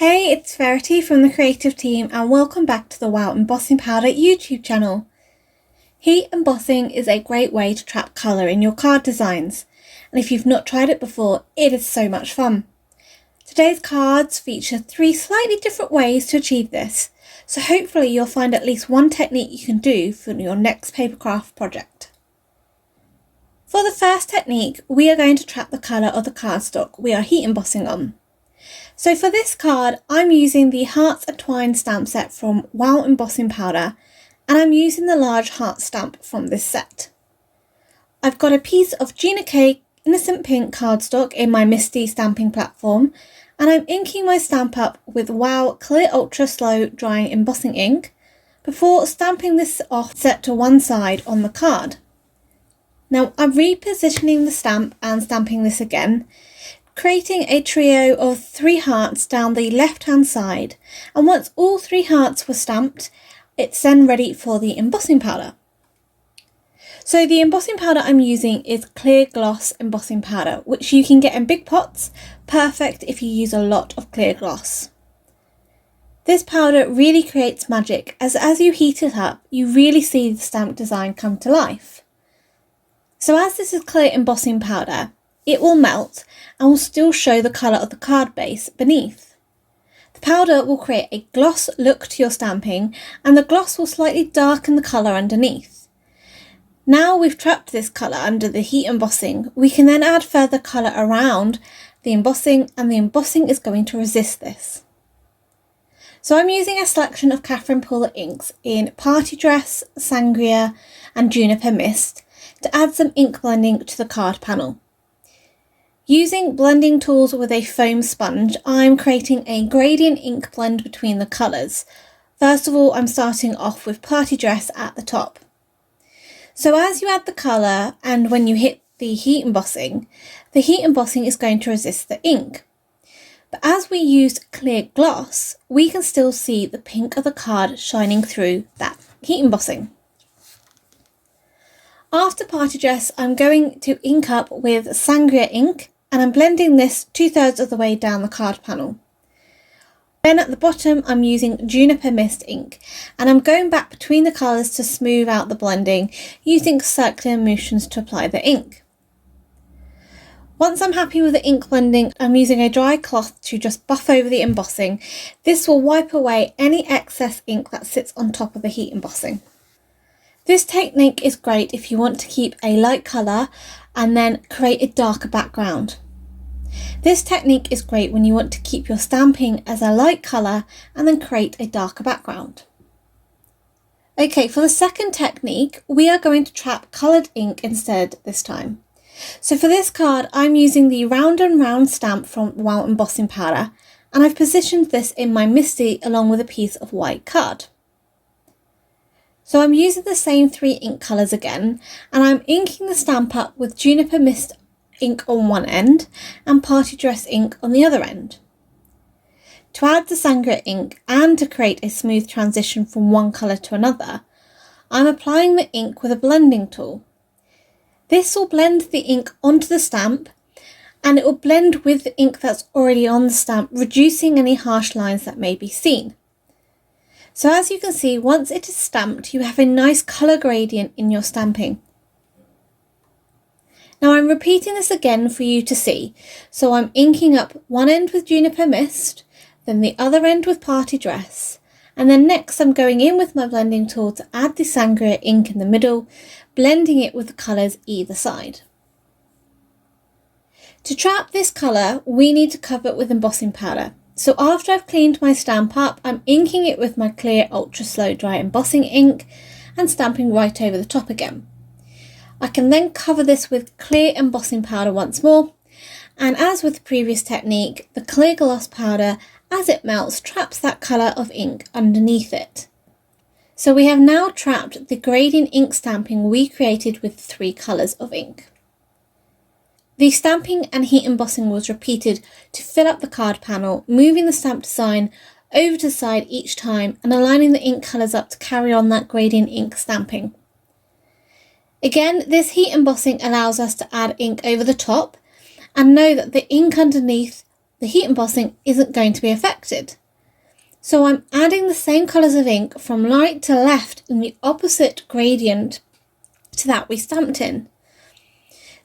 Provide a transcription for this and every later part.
Hey, it's Verity from the creative team and welcome back to the Wow Embossing Powder YouTube channel. Heat embossing is a great way to trap colour in your card designs, and if you've not tried it before, it is so much fun. Today's cards feature 3 slightly different ways to achieve this, so hopefully you'll find at least one technique you can do for your next papercraft project. For the first technique, we are going to trap the colour of the cardstock we are heat embossing on. So for this card, I'm using the Hearts and Twine stamp set from WowEmbossingPowder, and I'm using the large heart stamp from this set. I've got a piece of Gina K Innocent Pink cardstock in my Misty stamping platform, and I'm inking my stamp up with Wow Clear Ultra Slow Drying Embossing ink before stamping this off set to one side on the card. Now I'm repositioning the stamp and stamping this again, creating a trio of 3 hearts down the left hand side, and once all 3 hearts were stamped, it's then ready for the embossing powder. So the embossing powder I'm using is clear gloss embossing powder, which you can get in big pots, perfect if you use a lot of clear gloss. This powder really creates magic, as you heat it up, you really see the stamp design come to life. So as this is clear embossing powder, it will melt and will still show the colour of the card base beneath. The powder will create a gloss look to your stamping, and the gloss will slightly darken the colour underneath. Now we've trapped this colour under the heat embossing, we can then add further colour around the embossing, and the embossing is going to resist this. So I'm using a selection of Catherine Pooler inks in Party Dress, Sangria and Juniper Mist to add some ink blending to the card panel. Using blending tools with a foam sponge, I'm creating a gradient ink blend between the colours. First of all, I'm starting off with Party Dress at the top. So as you add the colour and when you hit the heat embossing is going to resist the ink. But as we use clear gloss, we can still see the pink of the card shining through that heat embossing. After Party Dress, I'm going to ink up with Sangria ink, and I'm blending this 2/3 of the way down the card panel. Then at the bottom I'm using Juniper Mist ink, and I'm going back between the colours to smooth out the blending, using circular motions to apply the ink. Once I'm happy with the ink blending, I'm using a dry cloth to just buff over the embossing. This will wipe away any excess ink that sits on top of the heat embossing. This technique is great if you want to keep a light colour and then create a darker background. This technique is great when you want to keep your stamping as a light colour and then create a darker background. Okay, for the second technique, we are going to trap coloured ink instead this time. So for this card, I'm using the Round and Round stamp from WowEmbossingPowder, and I've positioned this in my Misty along with a piece of white card. So I'm using the same 3 ink colours again, and I'm inking the stamp up with Juniper Mist ink on one end and Party Dress ink on the other end. To add the Sangria ink and to create a smooth transition from one colour to another, I'm applying the ink with a blending tool. This will blend the ink onto the stamp, and it will blend with the ink that's already on the stamp, reducing any harsh lines that may be seen. So as you can see, once it is stamped, you have a nice colour gradient in your stamping. Now I'm repeating this again for you to see. So I'm inking up one end with Juniper Mist, then the other end with Party Dress, and then next I'm going in with my blending tool to add the Sangria ink in the middle, blending it with the colours either side. To trap this colour, we need to cover it with embossing powder. So after I've cleaned my stamp up, I'm inking it with my clear ultra slow dry embossing ink and stamping right over the top again. I can then cover this with clear embossing powder once more, and as with the previous technique, the clear gloss powder, as it melts, traps that colour of ink underneath it. So we have now trapped the gradient ink stamping we created with 3 colours of ink. The stamping and heat embossing was repeated to fill up the card panel, moving the stamp design over to the side each time and aligning the ink colours up to carry on that gradient ink stamping. Again, this heat embossing allows us to add ink over the top, and know that the ink underneath the heat embossing isn't going to be affected. So I'm adding the same colours of ink from right to left in the opposite gradient to that we stamped in.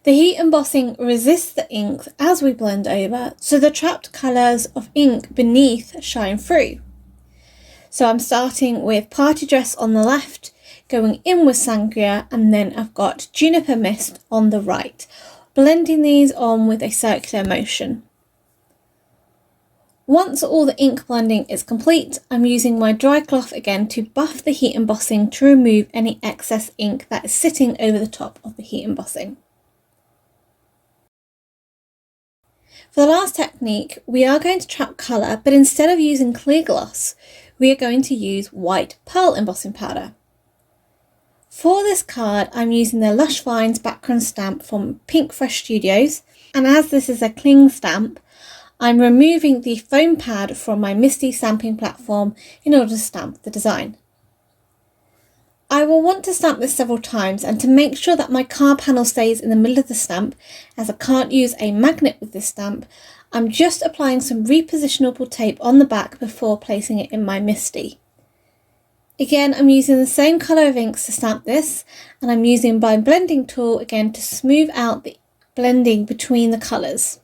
The heat embossing resists the ink as we blend over, so the trapped colours of ink beneath shine through. So I'm starting with Party Dress on the left, going in with Sangria, and then I've got Juniper Mist on the right, blending these on with a circular motion. Once all the ink blending is complete, I'm using my dry cloth again to buff the heat embossing to remove any excess ink that is sitting over the top of the heat embossing. For the last technique, we are going to trap colour, but instead of using clear gloss, we are going to use white pearl embossing powder. For this card, I'm using the Lush Vines background stamp from Pink Fresh Studios, and as this is a cling stamp, I'm removing the foam pad from my Misty stamping platform in order to stamp the design. I will want to stamp this several times, and to make sure that my card panel stays in the middle of the stamp, as I can't use a magnet with this stamp, I'm just applying some repositionable tape on the back before placing it in my Misty. Again, I'm using the same colour of inks to stamp this, and I'm using my blending tool again to smooth out the blending between the colours.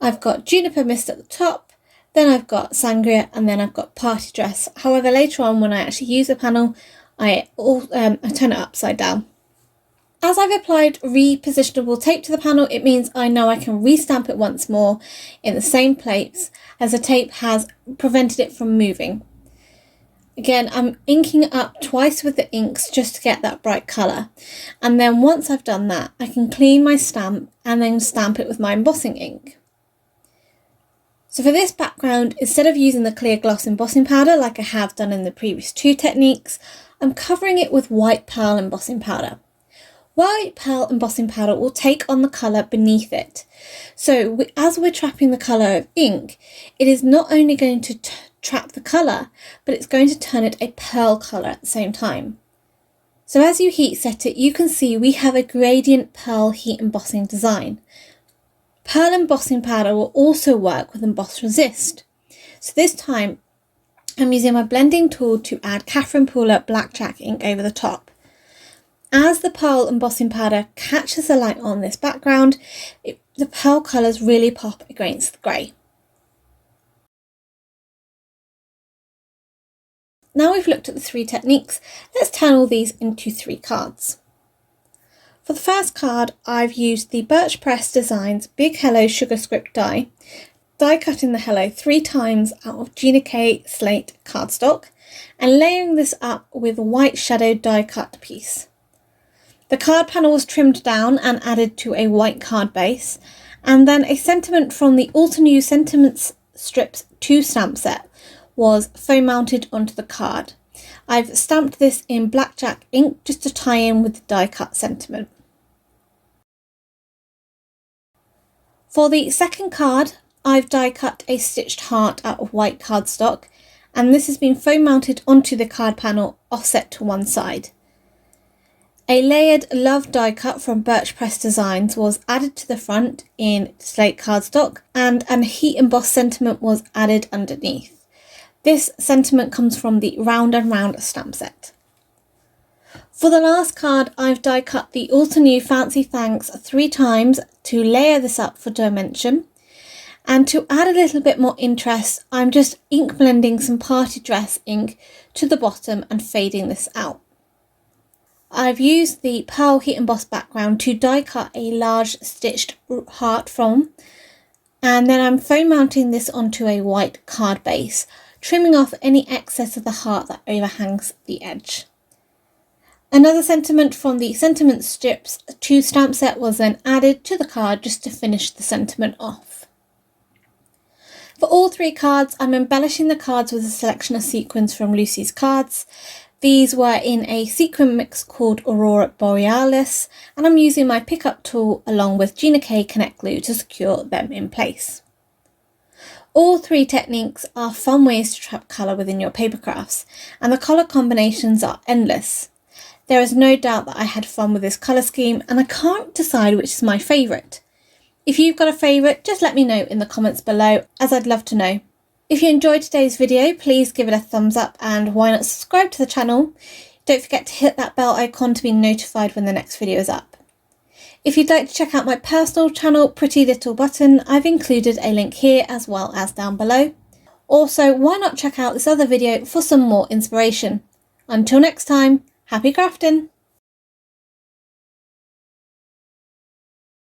I've got Juniper Mist at the top, then I've got Sangria, and then I've got Party Dress. However, later on when I actually use the panel, I turn it upside down. As I've applied repositionable tape to the panel, it means I know I can restamp it once more in the same place, as the tape has prevented it from moving. Again, I'm inking up twice with the inks just to get that bright colour, and then once I've done that, I can clean my stamp and then stamp it with my embossing ink. So for this background, instead of using the clear gloss embossing powder like I have done in the previous two techniques, I'm covering it with white pearl embossing powder. White pearl embossing powder will take on the colour beneath it. So as we're trapping the colour of ink, it is not only going to trap the colour, but it's going to turn it a pearl colour at the same time. So as you heat set it, you can see we have a gradient pearl heat embossing design. Pearl embossing powder will also work with Emboss Resist. So this time I'm using my blending tool to add Catherine Pooler Blackjack ink over the top. As the pearl embossing powder catches the light on this background, the pearl colours really pop against the grey. Now we've looked at the three techniques, let's turn all these into 3 cards. For the first card, I've used the Birch Press Designs Big Hello Sugar Script die cutting the hello 3 times out of Gina K Slate cardstock, and layering this up with a white shadowed die cut piece. The card panel was trimmed down and added to a white card base, and then a sentiment from the Altenew Sentiments Strips 2 stamp set was foam mounted onto the card. I've stamped this in blackjack ink just to tie in with the die cut sentiment. For the second card, I've die cut a stitched heart out of white cardstock, and this has been foam mounted onto the card panel offset to one side. A layered love die cut from Birch Press Designs was added to the front in slate cardstock, and a heat embossed sentiment was added underneath. This sentiment comes from the Round and Round stamp set. For the last card, I've die cut the Altenew Fancy Thanks 3 times to layer this up for dimension. And to add a little bit more interest, I'm just ink blending some Party Dress ink to the bottom and fading this out. I've used the pearl heat embossed background to die cut a large stitched heart from, and then I'm foam mounting this onto a white card base, trimming off any excess of the heart that overhangs the edge. Another sentiment from the Sentiment Strips 2 stamp set was then added to the card just to finish the sentiment off. For all 3 cards, I'm embellishing the cards with a selection of sequins from Lucy's Cards. These were in a sequin mix called Aurora Borealis, and I'm using my pickup tool along with Gina K Connect Glue to secure them in place. All 3 techniques are fun ways to trap colour within your paper crafts, and the colour combinations are endless. There is no doubt that I had fun with this colour scheme, and I can't decide which is my favourite. If you've got a favourite, just let me know in the comments below, as I'd love to know. If you enjoyed today's video, please give it a thumbs up and why not subscribe to the channel. Don't forget to hit that bell icon to be notified when the next video is up. If you'd like to check out my personal channel, Pretty Little Button, I've included a link here as well as down below. Also, why not check out this other video for some more inspiration. Until next time, happy crafting!